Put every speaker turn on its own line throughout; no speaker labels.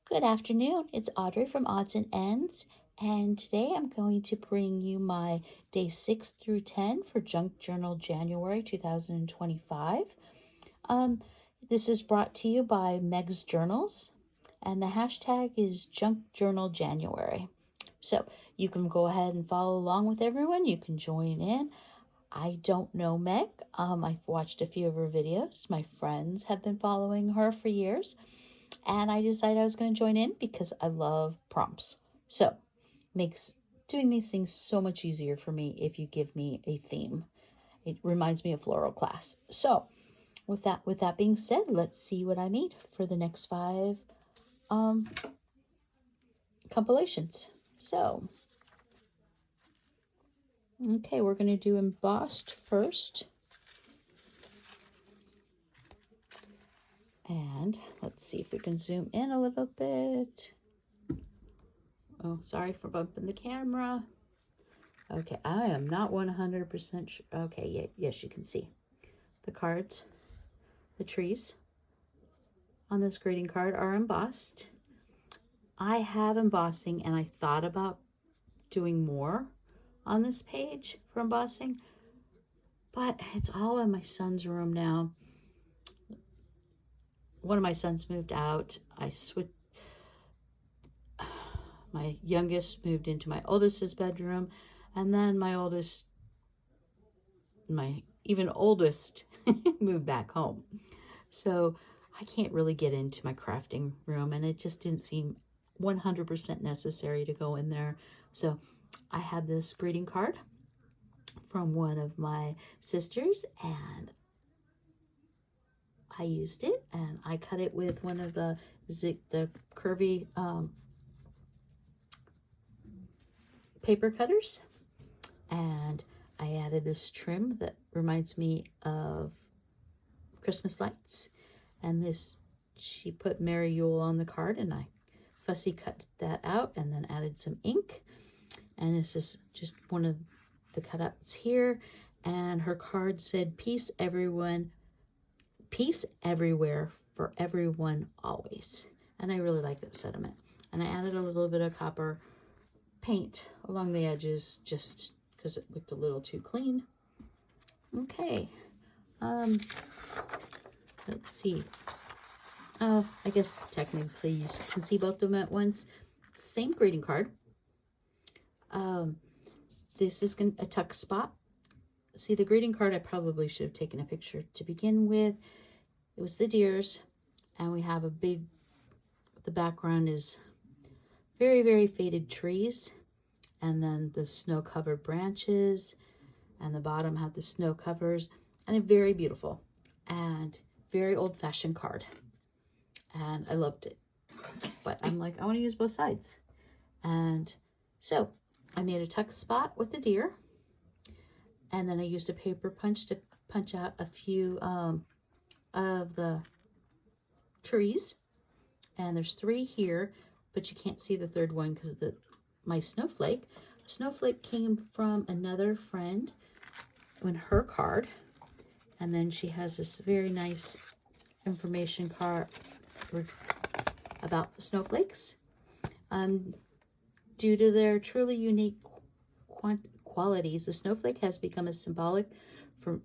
Good afternoon. It's Audrey from Odds and Ends, and today I'm going to bring you my day 6 through 10 for Junk Journal January 2025. This is brought to you by Meg's Journals, and the hashtag is Junk Journal January. So you can go ahead and follow along with everyone. You can join in. I don't know Meg. I've watched a few of her videos. My friends have been following her for years. And I decided I was going to join in because I love prompts. So makes doing these things so much easier for me if you give me a theme. It reminds me of floral class. So with that being said, let's see what I made for the next 5 compilations. So okay, we're going to do embossed first. And let's see if we can zoom in a little bit. Oh, sorry for bumping the camera. Okay, I am not 100% sure. Okay, yes, you can see the cards, the trees on this greeting card are embossed. I have embossing, and I thought about doing more on this page for embossing, but it's all in my son's room now. One of my sons moved out. My youngest moved into my oldest's bedroom, and then my oldest moved back home. So I can't really get into my crafting room, and it just didn't seem 100% necessary to go in there. So I had this greeting card from one of my sisters, and I used it, and I cut it with one of the curvy paper cutters, and I added this trim that reminds me of Christmas lights, and this, she put Merry Yule on the card, and I fussy cut that out and then added some ink. And this is just one of the cutouts here, and her card said peace everywhere for everyone always. And I really like that sentiment. And I added a little bit of copper paint along the edges just because it looked a little too clean. Okay, let's see. I guess technically you can see both of them at once. It's the same greeting card. This is a tuck spot. See, the greeting card, I probably should have taken a picture to begin with. It was the deers, and we have the background is very, very faded trees, and then the snow-covered branches, and the bottom had the snow covers, and a very beautiful and very old-fashioned card. And I loved it. But I'm like, I want to use both sides. And so I made a tuck spot with the deer. And then I used a paper punch to punch out a few of the trees. And there's 3 here, but you can't see the third one because of my snowflake. A snowflake came from another friend in her card. And then she has this very nice information card about snowflakes. Due to their truly unique qualities, the snowflake has become symbolic for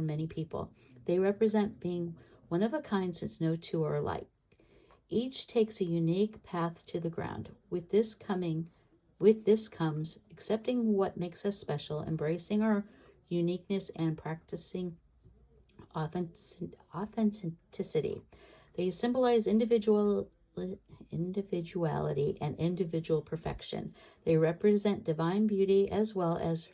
many people. They represent being one of a kind, since no two are alike. Each takes a unique path to the ground. With this comes accepting what makes us special, embracing our uniqueness, and practicing authenticity. They symbolize individuality and individual perfection. They represent divine beauty as well as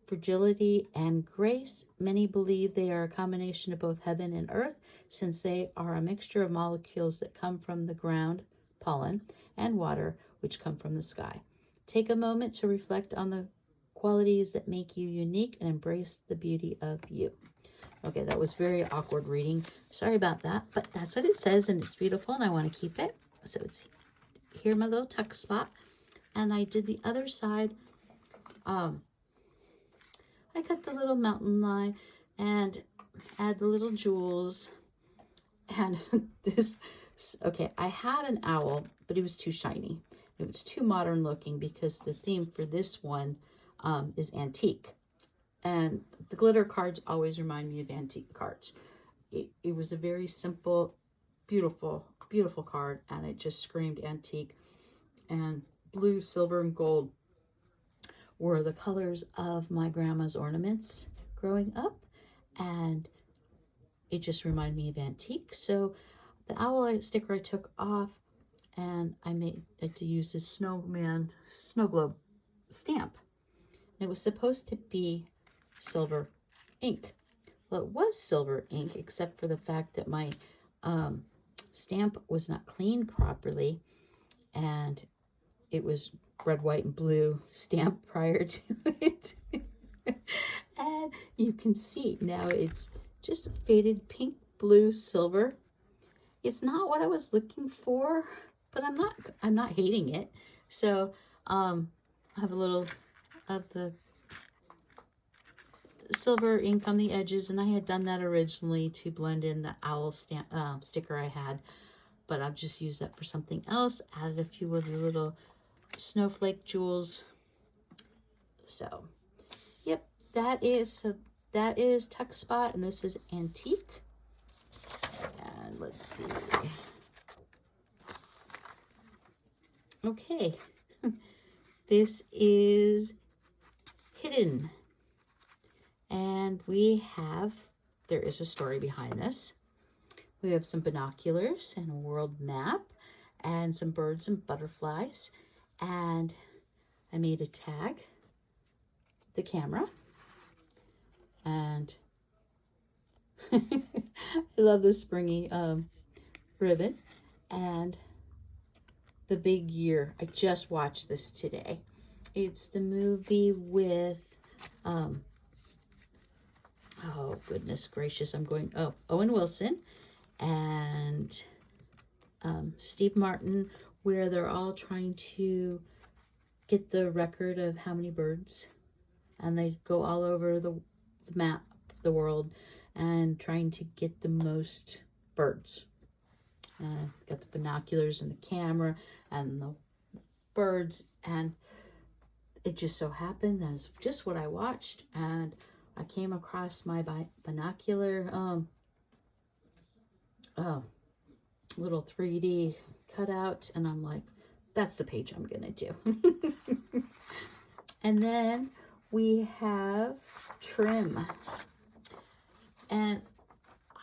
fragility and grace. Many believe they are a combination of both heaven and earth, since they are a mixture of molecules that come from the ground, pollen, and water, which come from the sky. Take a moment to reflect on the qualities that make you unique and embrace the beauty of you. Okay, that was very awkward reading. Sorry about that, but that's what it says, and it's beautiful, and I want to keep it. So it's here, my little tuck spot. And I did the other side. I cut the little mountain line and add the little jewels. And this Okay, I had an owl, but it was too shiny. It was too modern looking because the theme for this one is antique. And the glitter cards always remind me of antique cards. It was a very simple, beautiful, beautiful card, and it just screamed antique. And blue, silver, and gold were the colors of my grandma's ornaments growing up, and it just reminded me of antique. So the owl sticker I took off, and I had to use this snowman snow globe stamp. And it was supposed to be silver ink. Well, it was silver ink, except for the fact that my stamp was not cleaned properly, and it was red, white, and blue stamp prior to it. And you can see now it's just a faded pink, blue, silver. It's not what I was looking for, but I'm not hating it. So I have a little of the silver ink on the edges, and I had done that originally to blend in the owl stamp sticker I had, but I've just used that for something else. Added a few of the little snowflake jewels. So yep, that is Tuck Spot, and this is antique. And let's see. Okay, this is Hidden. And there is a story behind this. We have some binoculars and a world map and some birds and butterflies. And I made a tag, the camera. And I love the springy ribbon. And the big year. I just watched this today. It's the movie with, oh goodness gracious, Owen Wilson and Steve Martin, where they're all trying to get the record of how many birds, and they go all over the map, the world, and trying to get the most birds. Got the binoculars and the camera and the birds, and it just so happened that's just what I watched, and I came across my binocular little 3D cutout, and I'm like, that's the page I'm gonna do. And then we have trim, and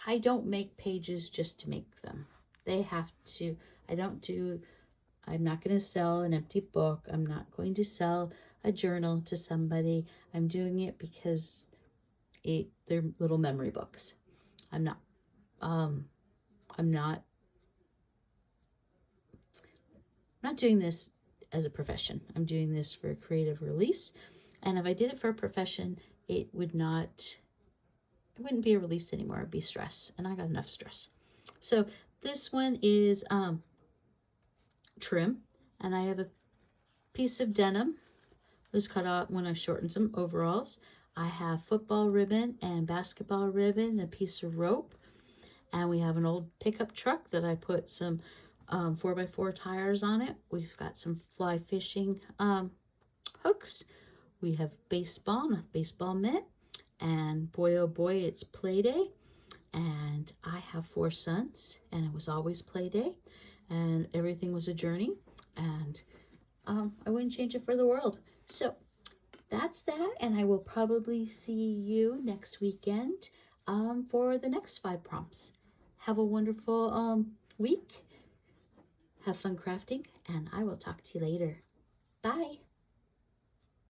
I don't make pages just to make them. They have to, I'm not going to sell an empty book. I'm not going to sell a journal to somebody. I'm doing it because they're little memory books. I'm not doing this as a profession. I'm doing this for a creative release. And if I did it for a profession, it wouldn't be a release anymore. It'd be stress. And I got enough stress. So this one is trim. And I have a piece of denim. It was cut out when I shortened some overalls. I have football ribbon and basketball ribbon, a piece of rope. And we have an old pickup truck that I put some 4x4 tires on it. We've got some fly fishing hooks. We have baseball, a baseball mitt. And boy, oh boy, it's play day. And I have 4 sons, and it was always play day. And everything was a journey. And I wouldn't change it for the world. So that's that. And I will probably see you next weekend for the next 5 prompts. Have a wonderful week. Have fun crafting, and I will talk to you later. Bye.